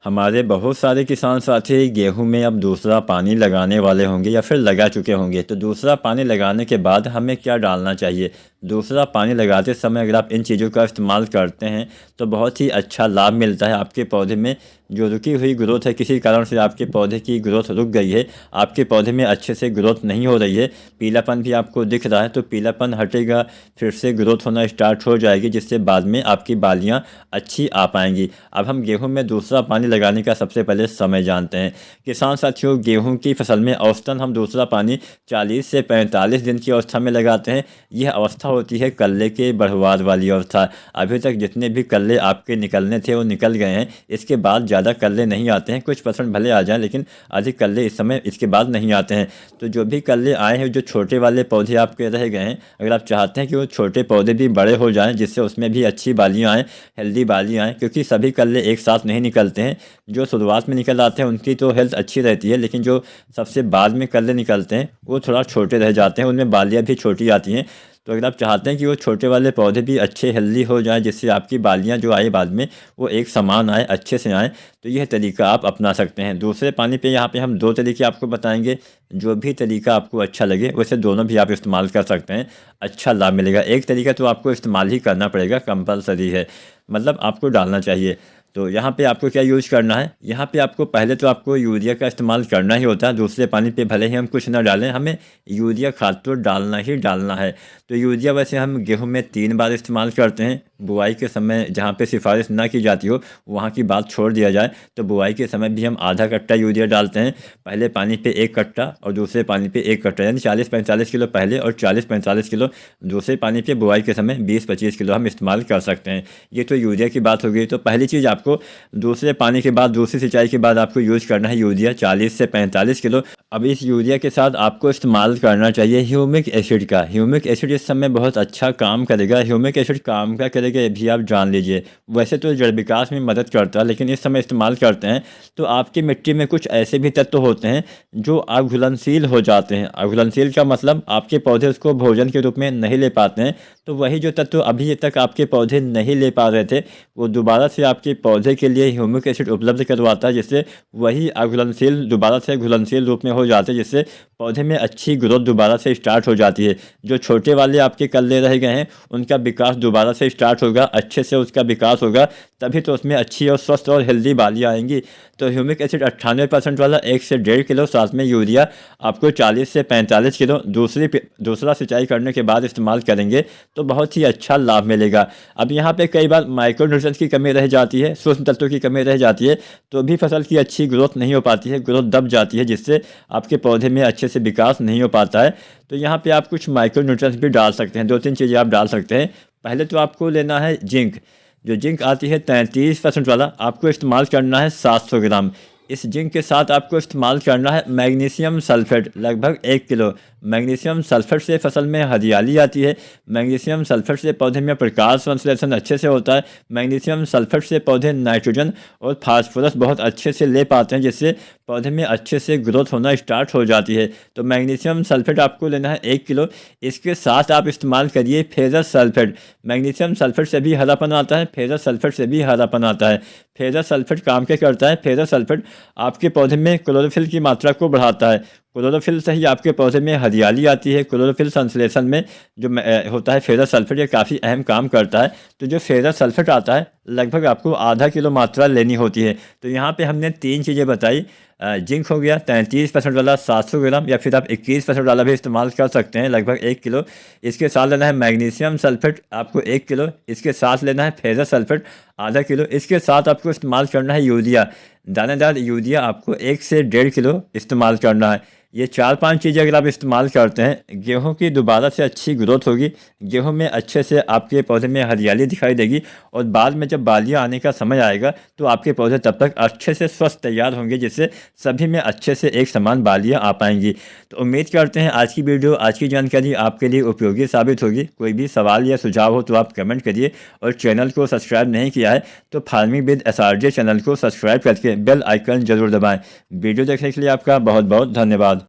हमारे बहुत सारे किसान साथी गेहूं में अब दूसरा पानी लगाने वाले होंगे या फिर लगा चुके होंगे। तो दूसरा पानी लगाने के बाद हमें क्या डालना चाहिए? दूसरा पानी लगाते समय अगर आप इन चीज़ों का इस्तेमाल करते हैं तो बहुत ही अच्छा लाभ मिलता है आपके पौधे में। जो रुकी हुई ग्रोथ है, किसी कारण से आपके पौधे की ग्रोथ रुक गई है, आपके पौधे में अच्छे से ग्रोथ नहीं हो रही है, पीलापन भी आपको दिख रहा है, तो पीलापन हटेगा, फिर से ग्रोथ होना स्टार्ट हो जाएगी, जिससे बाद में आपकी बालियाँ अच्छी आ पाएंगी। अब हम गेहूँ में दूसरा पानी लगाने का सबसे पहले समय जानते हैं। किसान साथियों, गेहूं की फसल में औसतन हम दूसरा पानी 40 से 45 दिन की अवस्था में लगाते हैं। यह अवस्था होती है कल्ले के बढ़वार वाली अवस्था। अभी तक जितने भी कल्ले आपके निकलने थे वो निकल गए हैं। इसके बाद ज़्यादा कल्ले नहीं आते हैं। कुछ % भले आ जाएं, लेकिन अधिक कल्ले इस समय इसके बाद नहीं आते हैं। तो जो भी कल्ले आए हैं, जो छोटे वाले पौधे आपके रह गए हैं, अगर आप चाहते हैं कि वो छोटे पौधे भी बड़े हो जाएँ, जिससे उसमें भी अच्छी बालियाँ आएँ, हेल्दी बालियाँ आएँ, क्योंकि सभी कल्ले एक साथ नहीं निकलते हैं। जो शुरुआत में निकल आते हैं उनकी तो हेल्थ अच्छी रहती है, लेकिन जो सबसे बाद में कल्ले निकलते हैं वो थोड़ा छोटे रह जाते हैं, उनमें बालियाँ भी छोटी आती हैं। तो अगर आप चाहते हैं कि वो छोटे वाले पौधे भी अच्छे हेल्दी हो जाएं, जिससे आपकी बालियाँ जो आए बाद में वो एक समान आए, अच्छे से आएँ, तो यह तरीका आप अपना सकते हैं। दूसरे पानी पे यहाँ पे हम 2 तरीके आपको बताएंगे। जो भी तरीका आपको अच्छा लगे वैसे दोनों भी आप इस्तेमाल कर सकते हैं, अच्छा लाभ मिलेगा। एक तरीका तो आपको इस्तेमाल ही करना पड़ेगा, कंपलसरी है, मतलब आपको डालना चाहिए। तो यहाँ पे आपको क्या यूज़ करना है? यहाँ पे आपको पहले तो आपको यूरिया का इस्तेमाल करना ही होता है। दूसरे पानी पे भले ही हम कुछ ना डालें, हमें यूरिया खाद तो डालना ही डालना है। तो यूरिया वैसे हम गेहूं में 3 बार इस्तेमाल करते हैं। बुआई के समय जहाँ पे सिफारिश ना की जाती हो वहाँ की बात छोड़ दिया जाए, तो बुआई के समय भी हम आधा कट्टा यूरिया डालते हैं। पहले पानी पे 1 कट्टा और दूसरे पानी पे 1 कट्टा, यानी 40-45 किलो पहले और 40-45 किलो दूसरे पानी पे। बुआई के समय 20-25 किलो हम इस्तेमाल कर सकते हैं। ये तो यूरिया की बात हो गई। तो पहली चीज़ आपको दूसरे पानी के बाद, दूसरी सिंचाई के बाद आपको यूज़ करना है यूरिया 40 से 45 किलो। अब इस यूरिया के साथ आपको इस्तेमाल करना चाहिए ह्यूमिक एसिड का। ह्यूमिक एसिड इस समय बहुत अच्छा काम करेगा। ह्यूमिक एसिड काम क्या करेगा ये भी आप जान लीजिए। वैसे तो जड़ विकास में मदद करता है, लेकिन इस समय इस्तेमाल करते हैं तो आपकी मिट्टी में कुछ ऐसे भी तत्व होते हैं जो अघुलनशील हो जाते हैं। अघुलनशील का मतलब आपके पौधे उसको भोजन के रूप में नहीं ले पाते हैं। तो वही जो तत्व अभी तक आपके पौधे नहीं ले पा रहे थे, वो दोबारा से आपके पौधे के लिए ह्यूमिक एसिड उपलब्ध करवाता है, जिससे वही अघुलनशील दोबारा से घुलनशील रूप में हो जाते हैं, जिससे पौधे में अच्छी ग्रोथ दोबारा से स्टार्ट हो जाती है। जो छोटे वाले आपके कल्ले रह गए हैं उनका विकास दोबारा से स्टार्ट होगा, अच्छे से उसका विकास होगा, तभी तो उसमें अच्छी और स्वस्थ और हेल्दी बालियाँ आएंगी। तो ह्यूमिक एसिड 98% वाला 1 से 1.5 किलो, साथ में यूरिया आपको 40 से 45 किलो दूसरा सिंचाई करने के बाद इस्तेमाल करेंगे तो बहुत ही अच्छा लाभ मिलेगा। अब यहाँ पे कई बार माइक्रोन्यूट्रिएंट्स की कमी रह जाती है, सूक्ष्म तत्वों की कमी रह जाती है, तो भी फसल की अच्छी ग्रोथ नहीं हो पाती है, ग्रोथ दब जाती है, जिससे आपके पौधे में अच्छे से विकास नहीं हो पाता है। तो यहाँ पे आप कुछ माइक्रोन्यूट्रिएंट्स भी डाल सकते हैं। 2-3 चीज़ें आप डाल सकते हैं। पहले तो आपको लेना है जिंक। जो जिंक आती है 33% वाला, आपको इस्तेमाल करना है 700 ग्राम। इस जिंक के साथ आपको इस्तेमाल करना है मैग्नीशियम सल्फेट, लगभग 1 किलो। मैग्नीशियम सल्फेट से फसल में हरियाली आती है। मैग्नीशियम सल्फेट से पौधे में प्रकाश संश्लेषण अच्छे से होता है। मैग्नीशियम सल्फेट से पौधे नाइट्रोजन और फास्फोरस बहुत अच्छे से ले पाते हैं, जिससे पौधे में अच्छे से ग्रोथ होना स्टार्ट हो जाती है। तो मैग्नीशियम सल्फेट आपको लेना है 1 किलो। इसके साथ आप इस्तेमाल करिए फेरस सल्फेट। मैग्नीशियम सल्फेट से भी हरापन आता है, फेरस सल्फेट से भी हरापन आता है। फेरस सल्फेट काम क्या करता है? फेरस सल्फेट आपके पौधे में क्लोरोफिल की मात्रा को बढ़ाता है। क्लोरोफिल से ही आपके पौधे में हरियाली आती है। क्लोरोफिल संश्लेषण में जो होता है फेरस सल्फेट, ये काफ़ी अहम काम करता है। तो जो फेरस सल्फेट आता है लगभग आपको आधा किलो मात्रा लेनी होती है। तो यहाँ पे हमने 3 चीज़ें बताई। जिंक हो गया 33% वाला 700 ग्राम, या फिर आप 21% वाला भी इस्तेमाल कर सकते हैं, लगभग 1 किलो। इसके साथ लेना है मैग्नीशियम सल्फेट आपको 1 किलो। इसके साथ लेना है फेरस सल्फेट आधा किलो। इसके साथ आपको इस्तेमाल करना है यूरिया, दानेदार यूरिया आपको 1 से 1.5 किलो इस्तेमाल करना है। ये 4-5 चीज़ें अगर आप इस्तेमाल करते हैं, गेहूं की दोबारा से अच्छी ग्रोथ होगी। गेहूं में अच्छे से आपके पौधे में हरियाली दिखाई देगी, और बाद में जब बालियां आने का समय आएगा तो आपके पौधे तब तक अच्छे से स्वस्थ तैयार होंगे, जिससे सभी में अच्छे से एक समान बालियां आ पाएंगी। तो उम्मीद करते हैं आज की वीडियो, आज की जानकारी आपके लिए उपयोगी साबित होगी। कोई भी सवाल या सुझाव हो तो आप कमेंट करिए, और चैनल को सब्सक्राइब नहीं किया है तो फार्मिंग विद SRJ चैनल को सब्सक्राइब करके बेल आइकन जरूर दबाएँ। वीडियो देखने के लिए आपका बहुत बहुत धन्यवाद।